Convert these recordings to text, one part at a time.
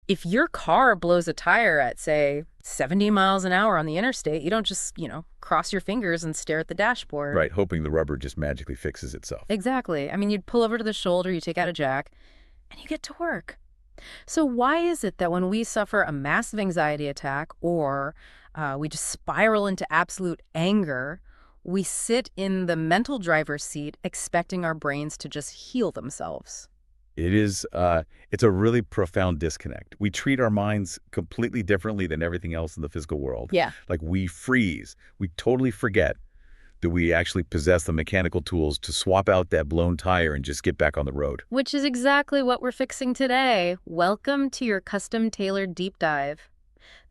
If your car blows a tire at, say, 70 miles an hour on the interstate, you don't just, cross your fingers and stare at the dashboard. Right, hoping the rubber just magically fixes itself. Exactly. I mean, you'd pull over to the shoulder, you take out a jack, and you get to work. So why is it that when we suffer a massive anxiety attack or we just spiral into absolute anger, we sit in the mental driver's seat expecting our brains to just heal themselves? It's a really profound disconnect. We treat our minds completely differently than everything else in the physical world. Yeah. Like we freeze. We totally forget that we actually possess the mechanical tools to swap out that blown tire and just get back on the road. Which is exactly what we're fixing today. Welcome to your custom-tailored deep dive.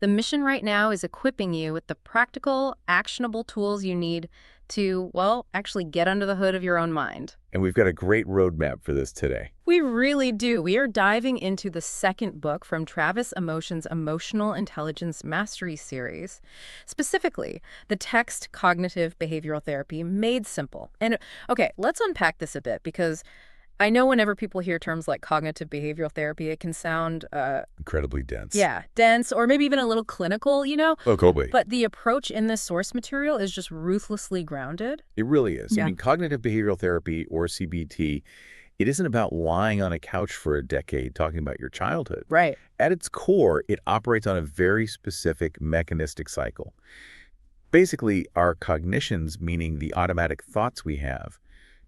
The mission right now is equipping you with the practical, actionable tools you need to, well, actually get under the hood of your own mind. And we've got a great roadmap for this today. We really do. We are diving into the second book from Travis Emotion's Emotional Intelligence Mastery series, specifically the text Cognitive Behavioral Therapy Made Simple. And okay, let's unpack this a bit because I know whenever people hear terms like cognitive behavioral therapy, it can sound Incredibly dense. yeah, dense or maybe even a little clinical, Oh, Kobe. But the approach in this source material is just ruthlessly grounded. It really is. Yeah. I mean, cognitive behavioral therapy, or CBT, it isn't about lying on a couch for a decade talking about your childhood. Right. At its core, it operates on a very specific mechanistic cycle. Basically, our cognitions, meaning the automatic thoughts we have,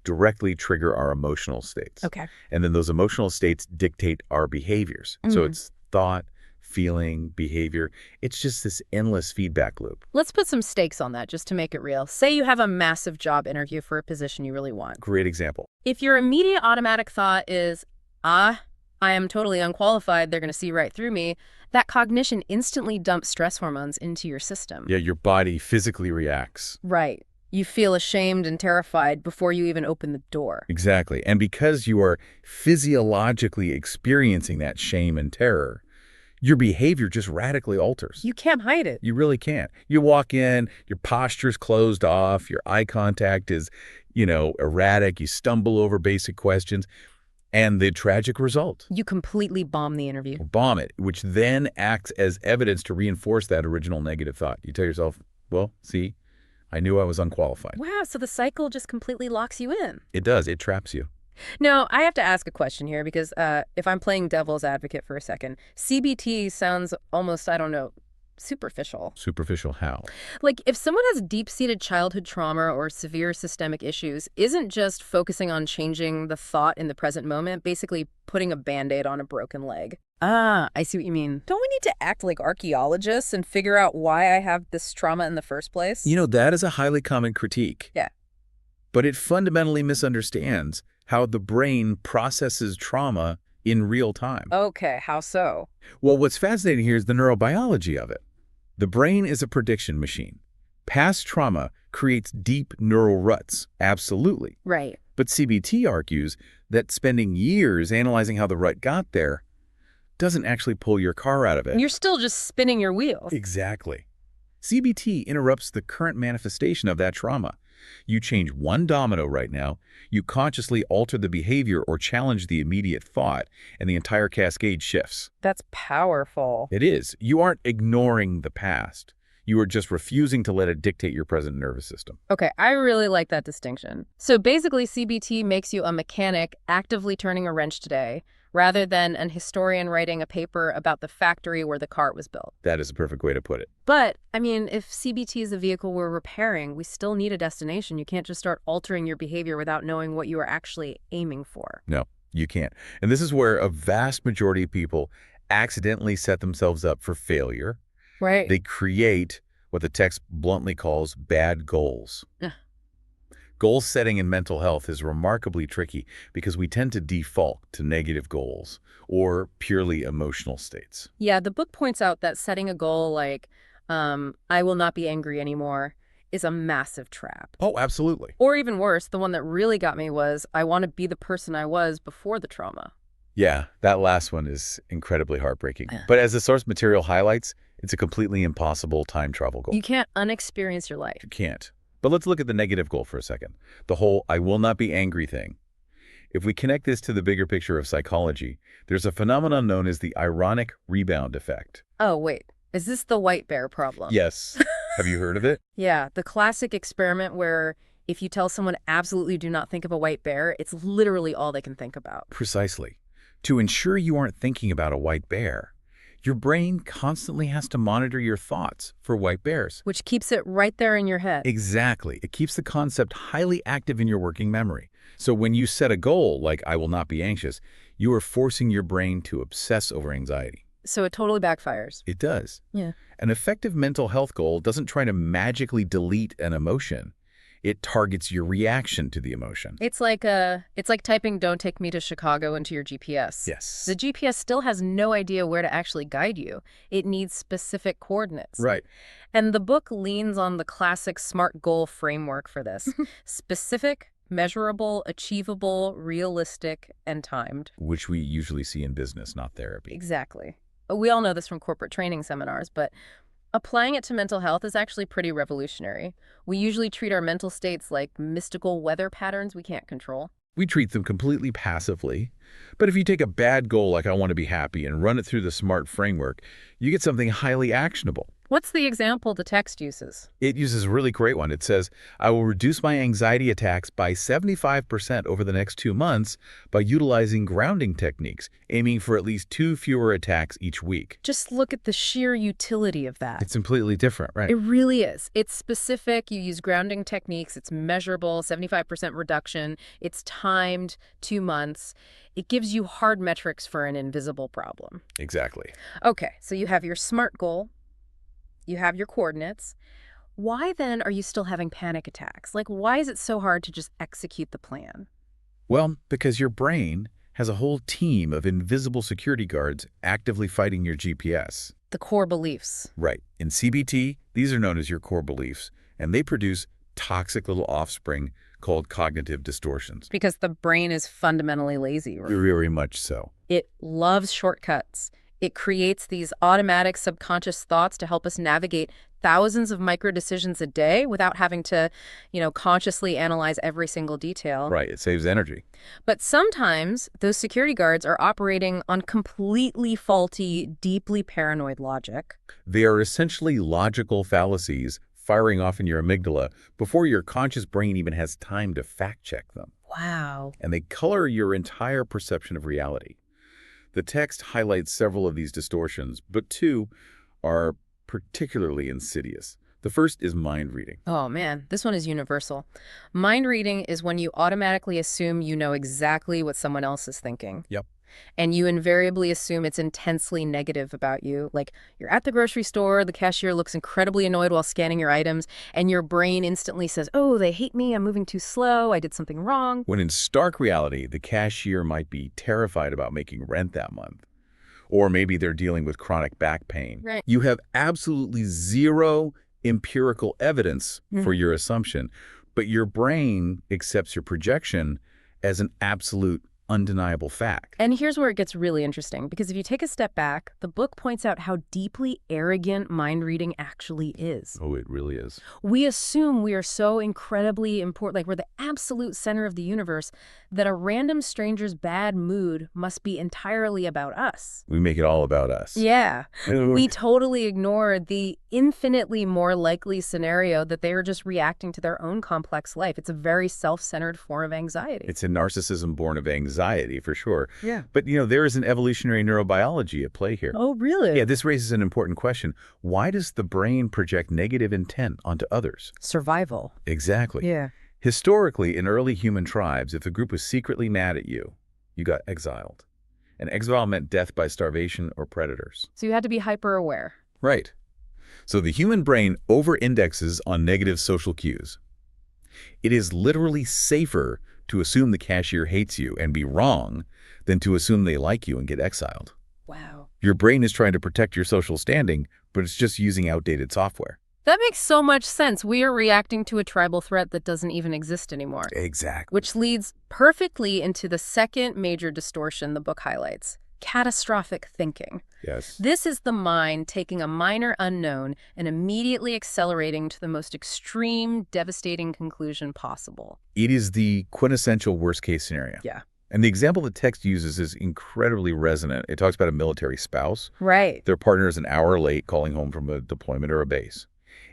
directly trigger our emotional states. Okay. And then those emotional states dictate our behaviors. So it's thought, feeling, behavior. It's just this endless feedback loop. Let's put some stakes on that just to make it real. Say you have a massive job interview for a position you really want. Great example. If your immediate automatic thought is, I am totally unqualified, they're going to see right through me, that cognition instantly dumps stress hormones into your system. Yeah, your body physically reacts. Right. You feel ashamed and terrified before you even open the door. Exactly. And because you are physiologically experiencing that shame and terror, your behavior just radically alters. You can't hide it. You really can't. You walk in, your posture's closed off, your eye contact is, erratic, you stumble over basic questions, and the tragic result. You completely bomb the interview. Bomb it, which then acts as evidence to reinforce that original negative thought. You tell yourself, well, see, I knew I was unqualified. Wow, so the cycle just completely locks you in. It does. It traps you. Now, I have to ask a question here because if I'm playing devil's advocate for a second, CBT sounds almost, I don't know, superficial. Superficial how? Like, if someone has deep-seated childhood trauma or severe systemic issues, isn't just focusing on changing the thought in the present moment basically putting a Band-Aid on a broken leg? Ah, I see what you mean. Don't we need to act like archaeologists and figure out why I have this trauma in the first place? That is a highly common critique. Yeah. But it fundamentally misunderstands how the brain processes trauma in real time. Okay, how so? Well, what's fascinating here is the neurobiology of it. The brain is a prediction machine. Past trauma creates deep neural ruts, absolutely. Right. But CBT argues that spending years analyzing how the rut got there doesn't actually pull your car out of it. You're still just spinning your wheels. Exactly. CBT interrupts the current manifestation of that trauma. You change one domino right now, you consciously alter the behavior or challenge the immediate thought, and the entire cascade shifts. That's powerful. It is. You aren't ignoring the past. You are just refusing to let it dictate your present nervous system. Okay, I really like that distinction. So basically, CBT makes you a mechanic actively turning a wrench today, rather than an historian writing a paper about the factory where the cart was built. That is a perfect way to put it. But, I mean, if CBT is the vehicle we're repairing, we still need a destination. You can't just start altering your behavior without knowing what you are actually aiming for. No, you can't. And this is where a vast majority of people accidentally set themselves up for failure. Right. They create what the text bluntly calls bad goals. Ugh. Goal setting in mental health is remarkably tricky because we tend to default to negative goals or purely emotional states. Yeah, the book points out that setting a goal like, I will not be angry anymore, is a massive trap. Oh, absolutely. Or even worse, the one that really got me was, I want to be the person I was before the trauma. Yeah, that last one is incredibly heartbreaking. But as the source material highlights, it's a completely impossible time travel goal. You can't unexperience your life. You can't. But let's look at the negative goal for a second. The whole I will not be angry thing. If we connect this to the bigger picture of psychology, there's a phenomenon known as the ironic rebound effect. Oh, wait. Is this the white bear problem? Yes. Have you heard of it? Yeah, the classic experiment where if you tell someone absolutely do not think of a white bear, it's literally all they can think about. Precisely. To ensure you aren't thinking about a white bear, your brain constantly has to monitor your thoughts for white bears. Which keeps it right there in your head. Exactly. It keeps the concept highly active in your working memory. So when you set a goal, like I will not be anxious, you are forcing your brain to obsess over anxiety. So it totally backfires. It does. Yeah. An effective mental health goal doesn't try to magically delete an emotion. It targets your reaction to the emotion. It's like typing "Don't take me to Chicago" into your GPS. Yes. The GPS still has no idea where to actually guide you. It needs specific coordinates. Right. And the book leans on the classic SMART goal framework for this. Specific, measurable, achievable, realistic, and timed. Which we usually see in business, not therapy. Exactly. We all know this from corporate training seminars, but applying it to mental health is actually pretty revolutionary. We usually treat our mental states like mystical weather patterns we can't control. We treat them completely passively. But if you take a bad goal like I want to be happy and run it through the SMART framework, you get something highly actionable. What's the example the text uses? It uses a really great one. It says, I will reduce my anxiety attacks by 75% over the next 2 months by utilizing grounding techniques, aiming for at least 2 fewer attacks each week. Just look at the sheer utility of that. It's completely different, right? It really is. It's specific. You use grounding techniques. It's measurable, 75% reduction. It's timed, 2 months. It gives you hard metrics for an invisible problem. Exactly. Okay, so you have your SMART goal. You have your coordinates. Why then are you still having panic attacks? Like, why is it so hard to just execute the plan? Well, because your brain has a whole team of invisible security guards actively fighting your GPS. The core beliefs. Right. In CBT, these are known as your core beliefs, and they produce toxic little offspring called cognitive distortions. Because the brain is fundamentally lazy. Right? Very much so. It loves shortcuts. It creates these automatic subconscious thoughts to help us navigate thousands of micro decisions a day without having to, consciously analyze every single detail. Right. It saves energy. But sometimes those security guards are operating on completely faulty, deeply paranoid logic. They are essentially logical fallacies firing off in your amygdala before your conscious brain even has time to fact-check them. Wow. And they color your entire perception of reality. The text highlights several of these distortions, but 2 are particularly insidious. The first is mind reading. Oh man, this one is universal. Mind reading is when you automatically assume you know exactly what someone else is thinking. Yep. And you invariably assume it's intensely negative about you. Like, you're at the grocery store, the cashier looks incredibly annoyed while scanning your items, and your brain instantly says, oh, they hate me, I'm moving too slow, I did something wrong. When in stark reality, the cashier might be terrified about making rent that month. Or maybe they're dealing with chronic back pain. Right. You have absolutely zero empirical evidence for your assumption, but your brain accepts your projection as an absolute undeniable fact. And here's where it gets really interesting, because if you take a step back, the book points out how deeply arrogant mind reading actually is. Oh, it really is. We assume we are so incredibly important, like we're the absolute center of the universe, that a random stranger's bad mood must be entirely about us. We make it all about us. Yeah. We totally ignore the infinitely more likely scenario that they are just reacting to their own complex life. It's a very self-centered form of anxiety. It's a narcissism born of anxiety, for sure. Yeah. But, there is an evolutionary neurobiology at play here. Oh, really? Yeah, this raises an important question. Why does the brain project negative intent onto others? Survival. Exactly. Yeah. Historically, in early human tribes, if a group was secretly mad at you, you got exiled. And exile meant death by starvation or predators. So you had to be hyper-aware. Right. So the human brain over-indexes on negative social cues. It is literally safer to assume the cashier hates you and be wrong than to assume they like you and get exiled. Wow. Your brain is trying to protect your social standing, but it's just using outdated software. That makes so much sense. We are reacting to a tribal threat that doesn't even exist anymore. Exactly. Which leads perfectly into the second major distortion the book highlights: catastrophic thinking. Yes. This is the mind taking a minor unknown and immediately accelerating to the most extreme, devastating conclusion possible. It is the quintessential worst-case scenario. Yeah. And the example the text uses is incredibly resonant. It talks about a military spouse. Right. Their partner is an hour late calling home from a deployment or a base.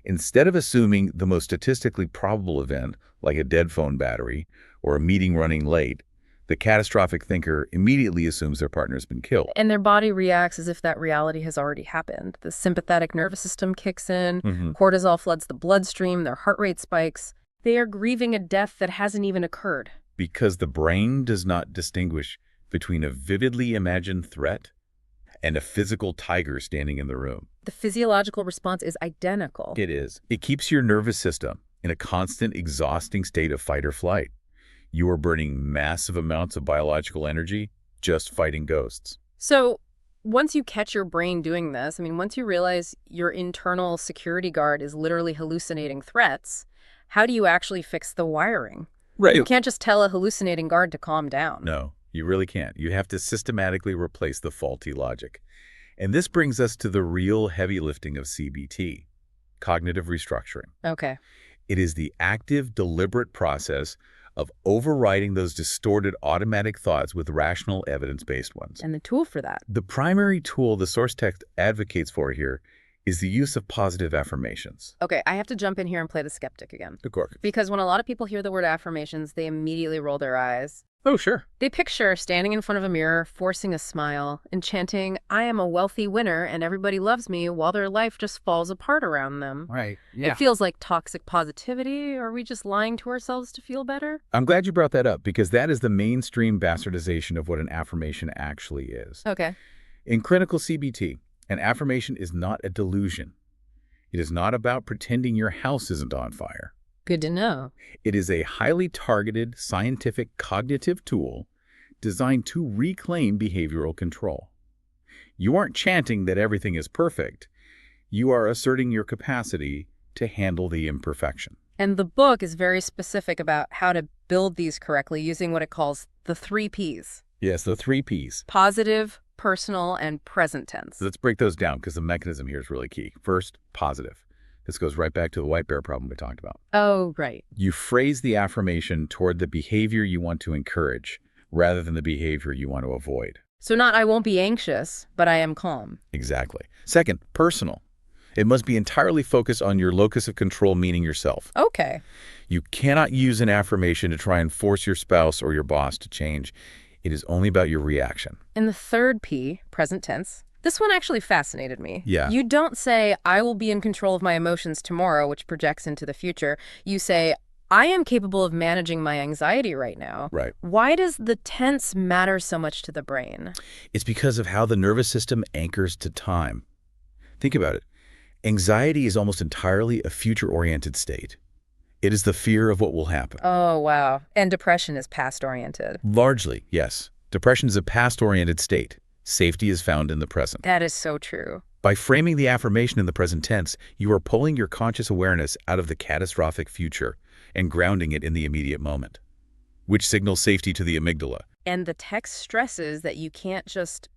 Instead of assuming the most statistically probable event, like a dead phone battery or a meeting running late, the catastrophic thinker immediately assumes their partner's been killed. And their body reacts as if that reality has already happened. The sympathetic nervous system kicks in, cortisol floods the bloodstream, their heart rate spikes. They are grieving a death that hasn't even occurred. Because the brain does not distinguish between a vividly imagined threat and a physical tiger standing in the room. The physiological response is identical. It is. It keeps your nervous system in a constant, exhausting state of fight or flight. You are burning massive amounts of biological energy just fighting ghosts. So once you catch your brain doing this, once you realize your internal security guard is literally hallucinating threats, how do you actually fix the wiring? Right. You can't just tell a hallucinating guard to calm down. No, you really can't. You have to systematically replace the faulty logic. And this brings us to the real heavy lifting of CBT, cognitive restructuring. Okay. It is the active, deliberate process of overriding those distorted automatic thoughts with rational, evidence-based ones. And the tool for that? The primary tool the source text advocates for here is the use of positive affirmations. Okay, I have to jump in here and play the skeptic again. Of course. Because when a lot of people hear the word affirmations, they immediately roll their eyes. Oh, sure. They picture standing in front of a mirror, forcing a smile, and chanting, "I am a wealthy winner and everybody loves me," while their life just falls apart around them. Right, yeah. It feels like toxic positivity. Are we just lying to ourselves to feel better? I'm glad you brought that up because that is the mainstream bastardization of what an affirmation actually is. Okay. In clinical CBT, an affirmation is not a delusion. It is not about pretending your house isn't on fire. Good to know. It is a highly targeted scientific cognitive tool designed to reclaim behavioral control. You aren't chanting that everything is perfect. You are asserting your capacity to handle the imperfection. And the book is very specific about how to build these correctly using what it calls the 3 Ps. Yes, the 3 Ps. Positive, personal, and present tense. So let's break those down because the mechanism here is really key. First, positive. This goes right back to the white bear problem we talked about. Oh, right. You phrase the affirmation toward the behavior you want to encourage rather than the behavior you want to avoid. So not "I won't be anxious, but I am calm." Exactly. Second, personal. It must be entirely focused on your locus of control, meaning yourself. Okay. You cannot use an affirmation to try and force your spouse or your boss to change. It is only about your reaction. And the 3rd P, present tense, this one actually fascinated me. Yeah. You don't say, "I will be in control of my emotions tomorrow," which projects into the future. You say, "I am capable of managing my anxiety right now." Right. Why does the tense matter so much to the brain? It's because of how the nervous system anchors to time. Think about it. Anxiety is almost entirely a future-oriented state. It is the fear of what will happen. Oh, wow. And depression is past-oriented. Largely, yes. Depression is a past-oriented state. Safety is found in the present. That is so true. By framing the affirmation in the present tense, you are pulling your conscious awareness out of the catastrophic future and grounding it in the immediate moment, which signals safety to the amygdala. And the text stresses that you can't just,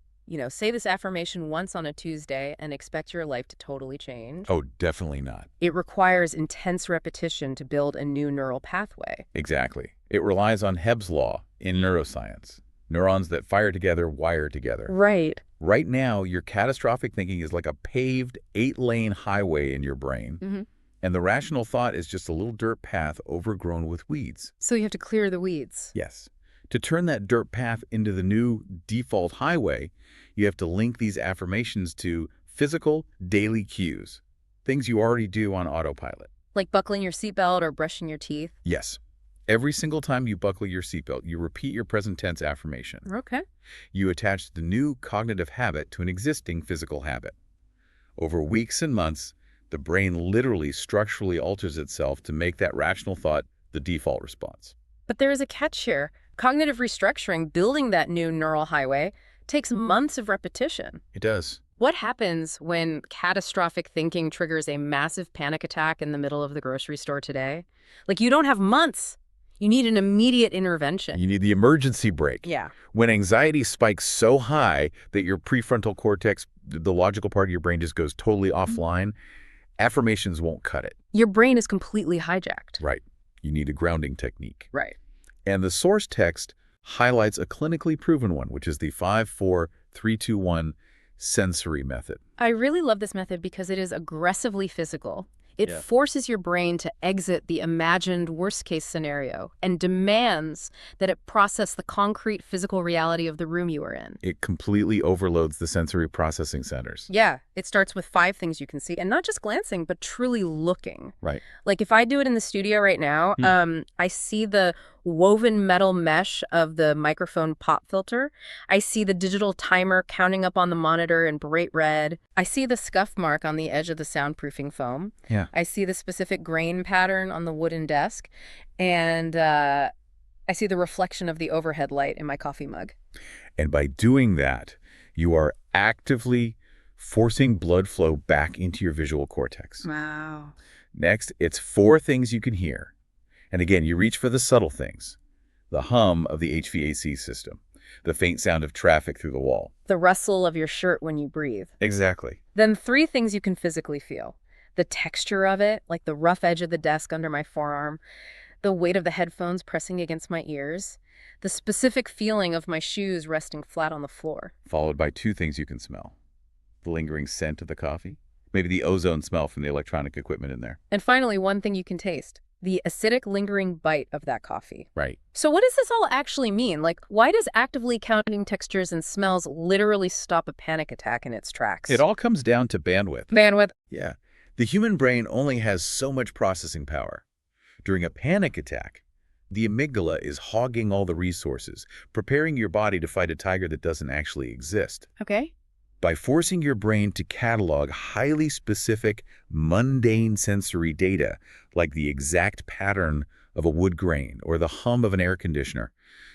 say this affirmation once on a Tuesday and expect your life to totally change. Oh, definitely not. It requires intense repetition to build a new neural pathway. Exactly. It relies on Hebb's law in neuroscience. Neurons that fire together wire together. Right. Right now, your catastrophic thinking is like a paved 8-lane highway in your brain. And the rational thought is just a little dirt path overgrown with weeds. So you have to clear the weeds. Yes. To turn that dirt path into the new default highway, you have to link these affirmations to physical, daily cues, things you already do on autopilot. Like buckling your seatbelt or brushing your teeth? Yes. Every single time you buckle your seatbelt, you repeat your present tense affirmation. Okay. You attach the new cognitive habit to an existing physical habit. Over weeks and months, the brain literally structurally alters itself to make that rational thought the default response. But there is a catch here. Cognitive restructuring, building that new neural highway, takes months of repetition. It does. What happens when catastrophic thinking triggers a massive panic attack in the middle of the grocery store today? Like, you don't have months. You need an immediate intervention. You need the emergency brake. Yeah. When anxiety spikes so high that your prefrontal cortex, the logical part of your brain, just goes totally offline, affirmations won't cut it. Your brain is completely hijacked. Right. You need a grounding technique. Right. And the source text highlights a clinically proven one, which is the 5-4-3-2-1 sensory method. I really love this method because it is aggressively physical. It Yeah. forces your brain to exit the imagined worst-case scenario and demands that it process the concrete physical reality of the room you are in. It completely overloads the sensory processing centers. Yeah, it starts with 5 things you can see, and not just glancing, but truly looking. Right. Like if I do it in the studio right now, I see the woven metal mesh of the microphone pop filter. I see the digital timer counting up on the monitor in bright red. I see the scuff mark on the edge of the soundproofing foam. Yeah. I see the specific grain pattern on the wooden desk. And I see the reflection of the overhead light in my coffee mug. And by doing that, you are actively forcing blood flow back into your visual cortex. Wow. Next, it's 4 things you can hear. And again, you reach for the subtle things. The hum of the HVAC system, the faint sound of traffic through the wall. The rustle of your shirt when you breathe. Exactly. Then 3 things you can physically feel. The texture of it, like the rough edge of the desk under my forearm, the weight of the headphones pressing against my ears, the specific feeling of my shoes resting flat on the floor. Followed by 2 things you can smell. The lingering scent of the coffee, maybe the ozone smell from the electronic equipment in there. And finally, 1 thing you can taste. The acidic lingering bite of that coffee. Right. So what does this all actually mean? Like, why does actively counting textures and smells literally stop a panic attack in its tracks? It all comes down to bandwidth. Bandwidth. Yeah. The human brain only has so much processing power. During a panic attack, the amygdala is hogging all the resources, preparing your body to fight a tiger that doesn't actually exist. Okay. By forcing your brain to catalog highly specific, mundane sensory data, like the exact pattern of a wood grain or the hum of an air conditioner,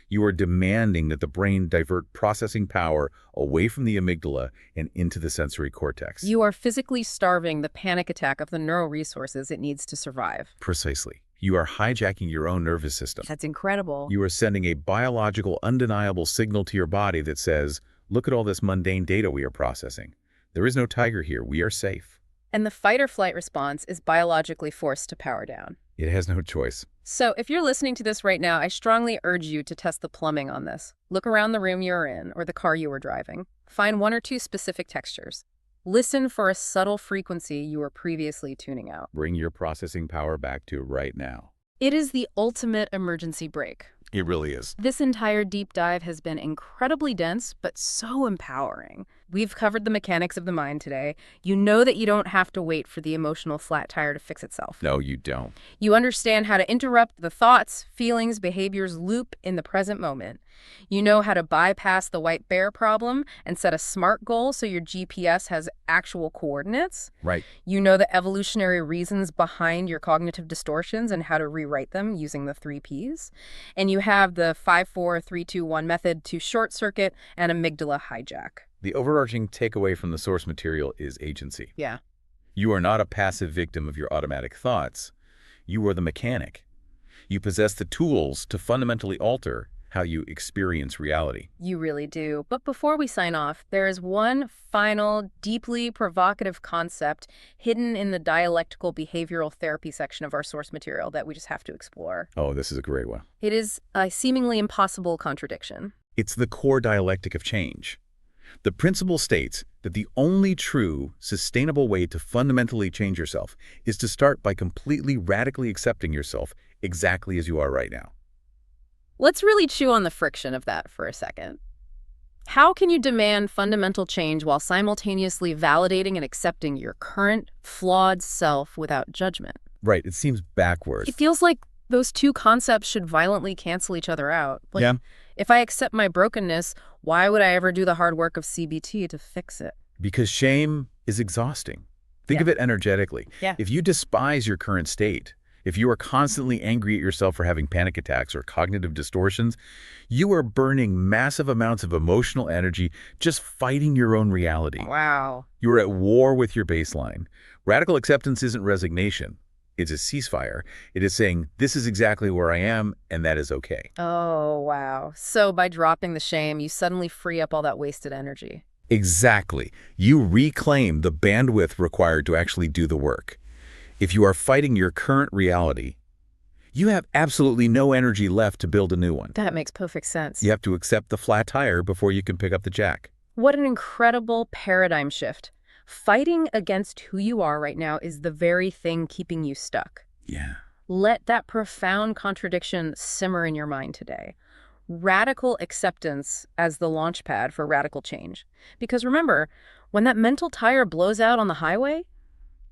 you are demanding that the brain divert processing power away from the amygdala and into the sensory cortex. You are physically starving the panic attack of the neural resources it needs to survive. Precisely. You are hijacking your own nervous system. That's incredible. You are sending a biological, undeniable signal to your body that says, look at all this mundane data we are processing. There is no tiger here. We are safe. And the fight or flight response is biologically forced to power down. It has no choice. So if you're listening to this right now, I strongly urge you to test the plumbing on this. Look around the room you're in or the car you were driving. Find 1 or 2 specific textures. Listen for a subtle frequency you were previously tuning out. Bring your processing power back to right now. It is the ultimate emergency brake. It really is. This entire deep dive has been incredibly dense, but so empowering. We've covered the mechanics of the mind today. You know that you don't have to wait for the emotional flat tire to fix itself. No, you don't. You understand how to interrupt the thoughts, feelings, behaviors loop in the present moment. You know how to bypass the white bear problem and set a SMART goal so your GPS has actual coordinates. Right. You know the evolutionary reasons behind your cognitive distortions and how to rewrite them using the 3 Ps. And you have the 5-4-3-2-1 method to short circuit and amygdala hijack. The overarching takeaway from the source material is agency. Yeah. You are not a passive victim of your automatic thoughts. You are the mechanic. You possess the tools to fundamentally alter how you experience reality. You really do. But before we sign off, there is one final, deeply provocative concept hidden in the dialectical behavioral therapy section of our source material that we just have to explore. Oh, this is a great one. It is a seemingly impossible contradiction. It's the core dialectic of change. The principle states that the only true, sustainable way to fundamentally change yourself is to start by completely radically accepting yourself exactly as you are right now. Let's really chew on the friction of that for a second. How can you demand fundamental change while simultaneously validating and accepting your current, flawed self without judgment? Right, it seems backwards. It feels like those 2 concepts should violently cancel each other out. Like, Yeah. If I accept my brokenness, why would I ever do the hard work of CBT to fix it? Because shame is exhausting. Think of it energetically. Yeah. If you despise your current state, if you are constantly angry at yourself for having panic attacks or cognitive distortions, you are burning massive amounts of emotional energy just fighting your own reality. Wow. You are at war with your baseline. Radical acceptance isn't resignation. It's a ceasefire. It is saying, this is exactly where I am, and that is okay. Oh, wow. So by dropping the shame, you suddenly free up all that wasted energy. Exactly. You reclaim the bandwidth required to actually do the work. If you are fighting your current reality, you have absolutely no energy left to build a new one. That makes perfect sense. You have to accept the flat tire before you can pick up the jack. What an incredible paradigm shift. Fighting against who you are right now is the very thing keeping you stuck. Yeah. Let that profound contradiction simmer in your mind today. Radical acceptance as the launch pad for radical change. Because remember, when that mental tire blows out on the highway,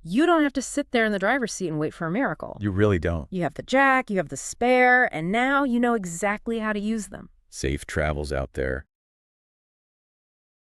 you don't have to sit there in the driver's seat and wait for a miracle. You really don't. You have the jack, you have the spare, and now you know exactly how to use them. Safe travels out there.